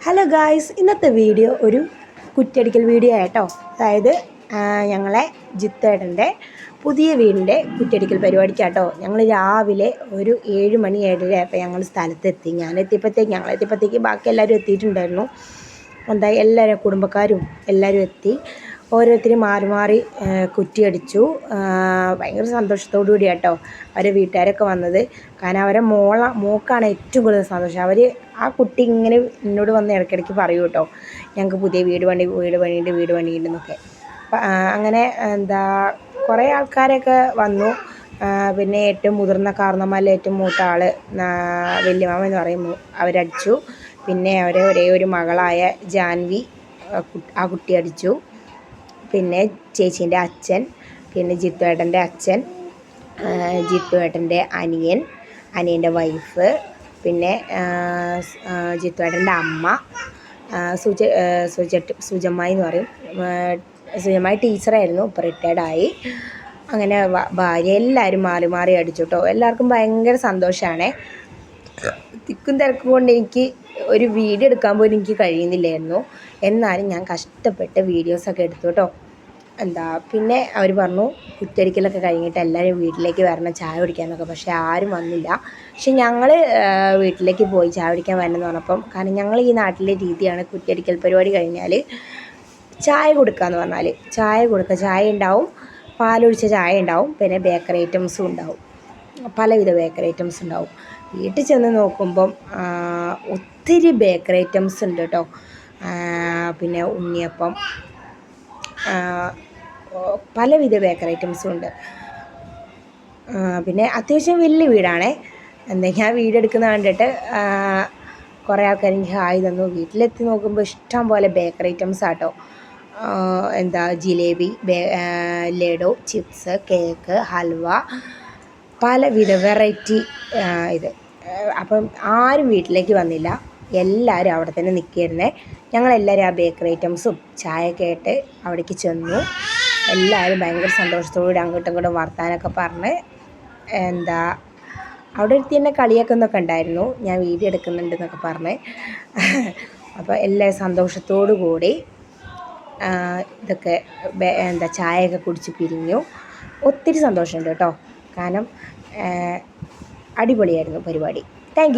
Hello guys, ഇന്നത്തെ video ഒരു കുറ്റിയടിക്കൽ video ആയിട്ടോ. അതായത് ഞങ്ങളെ ജിത്തേട്ടൻ്റെ പുതിയ വീടിൻ്റെ കുറ്റിയടിക്കൽ പരിപാടിക്കാട്ടോ. ഞങ്ങൾ രാവിലെ ഒരു 7 മണി 7:30 ആയപ്പോൾ ഞങ്ങൾ സ്ഥലത്തെത്തി. ഞങ്ങളെത്തിയപ്പോഴത്തേക്ക് ബാക്കി എല്ലാവരും എത്തിയിട്ടുണ്ടായിരുന്നു. എന്താ എല്ലാവരും കുടുംബക്കാരും എല്ലാവരും എത്തി. ഓരോരുത്തരും മാറി മാറി കുറ്റിയടിച്ചു. ഭയങ്കര സന്തോഷത്തോടു കൂടി കേട്ടോ അവരെ വീട്ടുകാരൊക്കെ വന്നത്. കാരണം അവരെ മോക്കാണ് ഏറ്റവും കൂടുതൽ സന്തോഷം. ആ കുട്ടി ഇങ്ങനെ എന്നോട് വന്ന് ഇടയ്ക്കിടയ്ക്ക് പറയൂ കേട്ടോ, ഞങ്ങൾക്ക് പുതിയ വീട് പണിയുണ്ടെന്നൊക്കെ. അങ്ങനെ കുറേ ആൾക്കാരൊക്കെ വന്നു. പിന്നെ ഏറ്റവും മുതിർന്ന കാരണന്മാരിൽ ഏറ്റവും മൂത്ത ആൾ വല്യമാമ എന്ന് പറയുമ്പോൾ അവരടിച്ചു. പിന്നെ അവരെ ഒരേ ഒരു മകളായ ജാൻവി ആ കുട്ടി അടിച്ചു. പിന്നെ ചേച്ചീൻ്റെ അച്ഛൻ, പിന്നെ ജിത്തുവേട്ടൻ്റെ അച്ഛൻ, ജിത്തുവേട്ടൻ്റെ അനിയൻ്റെ വൈഫ്, പിന്നെ ജിത്തുവേട്ടൻ്റെ അമ്മ സുജമ്മായി എന്ന് പറയും. സുജമ്മായി ടീച്ചറായിരുന്നു, ഇപ്പോൾ റിട്ടയർഡായി. അങ്ങനെ ഭാര്യ എല്ലാവരും മാറി മാറി അടിച്ചു കേട്ടോ. എല്ലാവർക്കും ഭയങ്കര സന്തോഷമാണ്. തിക്കും തിരക്കും കൊണ്ട് എനിക്ക് ഒരു വീഡിയോ എടുക്കാൻ പോലും എനിക്ക് കഴിയുന്നില്ലായിരുന്നു. എന്നാലും ഞാൻ കഷ്ടപ്പെട്ട് വീഡിയോസൊക്കെ എടുത്തു കേട്ടോ. പിന്നെ അവർ പറഞ്ഞു കുറ്റിയടിക്കലൊക്കെ കഴിഞ്ഞിട്ട് എല്ലാവരും വീട്ടിലേക്ക് വരണം ചായ കുടിക്കാനൊക്കെ. പക്ഷേ ആരും വന്നില്ല. പക്ഷെ ഞങ്ങൾ വീട്ടിലേക്ക് പോയി ചായ കുടിക്കാൻ വരണമെന്ന് പറഞ്ഞപ്പം, കാരണം ഞങ്ങൾ ഈ നാട്ടിലെ രീതിയാണ് കുറ്റിയടിക്കൽ പരിപാടി കഴിഞ്ഞാൽ ചായ കൊടുക്കുകയെന്ന് പറഞ്ഞാൽ ചായ ഉണ്ടാവും, പാലൊഴിച്ച ചായ ഉണ്ടാവും, പിന്നെ ബേക്കറി ഐറ്റംസും ഉണ്ടാവും, പലവിധ ബേക്കറി ഐറ്റംസ് ഉണ്ടാവും. വീട്ടിൽ ചെന്ന് നോക്കുമ്പം ഒത്തിരി ബേക്കറി ഐറ്റംസ് ഉണ്ട് കേട്ടോ. പിന്നെ ഉണ്ണിയപ്പം, പലവിധ ബേക്കറി ഐറ്റംസും ഉണ്ട്. പിന്നെ അത്യാവശ്യം വലിയ വീടാണേ. ഞാൻ വീഡിയോ എടുക്കുന്ന കണ്ടിട്ട് കുറേ ആൾക്കാർ എനിക്ക് ഹായ് തന്നു. വീട്ടിലെത്തി നോക്കുമ്പോൾ ഇഷ്ടം പോലെ ബേക്കറി ഐറ്റംസ് ആട്ടോ. ജിലേബി, ലഡു, ചിപ്സ്, കേക്ക്, ഹൽവ, പലവിധ വെറൈറ്റി ഇത്. അപ്പം ആരും വീട്ടിലേക്ക് വന്നില്ല, എല്ലാവരും അവിടെ തന്നെ നിൽക്കുകയായിരുന്നേ. ഞങ്ങളെല്ലാവരും ആ ബേക്കറി ഐറ്റംസും ചായയൊക്കെ ആയിട്ട് അവിടേക്ക് ചെന്നു. എല്ലാവരും ഭയങ്കര സന്തോഷത്തോടെ അങ്ങോട്ടും ഇങ്ങോട്ടും വർത്താനൊക്കെ പറഞ്ഞ് അവിടെ ഒരുത്തി എന്നെ കളിയാക്കുന്നൊക്കെ ഉണ്ടായിരുന്നു, ഞാൻ വീഡിയോ എടുക്കുന്നുണ്ടെന്നൊക്കെ പറഞ്ഞ്. അപ്പോൾ എല്ലാവരും സന്തോഷത്തോടു കൂടി ഇതൊക്കെ ചായയൊക്കെ കുടിച്ച് പിരിഞ്ഞു. ഒത്തിരി സന്തോഷമുണ്ട് കേട്ടോ. കാരണം അടിപൊളിയായിരുന്നു പരിപാടി. Thank you.